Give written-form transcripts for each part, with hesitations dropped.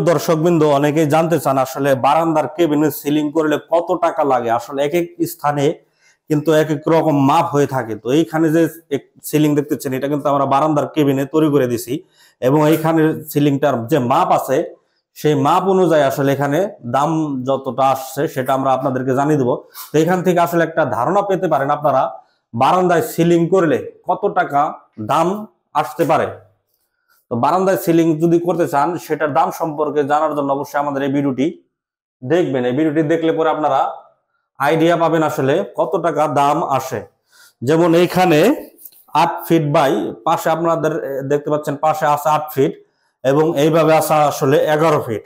দর্শকবৃন্দ অনেকেই জানতে চান আসলে বারান্দার কেবিনের সিলিং করলে কত টাকা লাগে। আসলে এক এক স্থানে কিন্তু এক এক রকম মাপ হয়ে থাকে। তো এইখানে যে সিলিং দেখতেছেন এটা কিন্তু আমরা বারান্দার কেবিনে তৈরি করে দিছি, এবং এইখানে সিলিংটার যে মাপ আছে সেই মাপ অনুযায়ী আসলে এখানে দাম যতটা আসছে সেটা আমরা আপনাদেরকে জানিয়ে দেবো। তো এখান থেকে আসলে একটা ধারণা পেতে পারেন আপনারা বারান্দায় সিলিং করলে কত টাকা দাম আসতে পারে। তো বারান্দায় সিলিং যদি করতে চান সেটার দাম সম্পর্কে জানার জন্য অবশ্যই আমাদের এই ভিডিওটি দেখবেন। এই ভিডিওটি দেখলে পরে আপনারা আইডিয়া পাবেন আসলে কত টাকা দাম আসে। যেমন এইখানে 8 ফিট বাই পাশে আপনাদের দেখতে পাচ্ছেন পাশে আছে 8 ফিট এবং এইভাবে আছে আসলে 11 feet.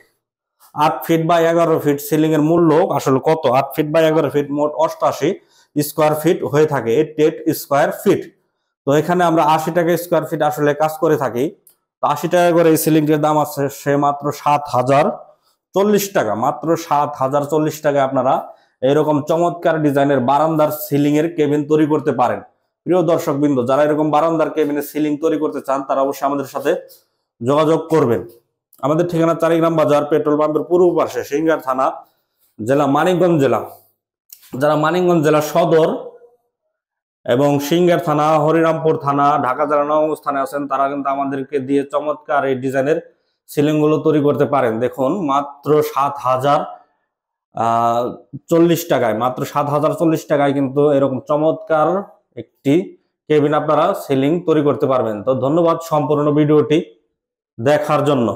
8 feet by 11 feet ceiling এর মূল্য আসলে কত? 8 ফিট বাই 11 ফিট মোট 88 স্কোয়ার ফিট হয়ে থাকে, 88 স্কোয়ার ফিট। তো এখানে আমরা 80 টাকা স্কোয়ার ফিট আসলে কাজ করে থাকি। তো 80 টাকা করে এই সিলিংটির দাম আছে সে মাত্র 7,040 টাকা। মাত্র 7,040 টাকায় আপনারা এরকম চমৎকার ডিজাইনের বারান্দার সিলিং এর কেবিন তৈরি করতে পারেন। প্রিয় দর্শকবৃন্দ, যারা এরকম বারান্দার কেবিনের সিলিং তৈরি করতে চান তারা অবশ্যই আমাদের সাথে যোগাযোগ করবেন। আমাদের ঠিকানা চারিগ্রাম বাজার, পেট্রোল পাম্পের পূর্ব পাশে, সিংগার থানা, জেলা মানিকগঞ্জ জেলা। যারা মানিকগঞ্জ জেলা সদর এবং সিংগার থানা, হরিরামপুর থানা, ঢাকা জেলা নওগাঁ থানায় আছেন তারা কিন্তু আমাদেরকে দিয়ে চমৎকার এই ডিজাইনের সিলিং গুলো তৈরি করতে পারেন। দেখুন মাত্র 7,040 টাকায়, মাত্র 7,040 টাকায় কিন্তু এরকম চমৎকার একটি কেবিন আপনারা সিলিং তৈরি করতে পারবেন। তো ধন্যবাদ সম্পূর্ণ ভিডিওটি দেখার জন্য।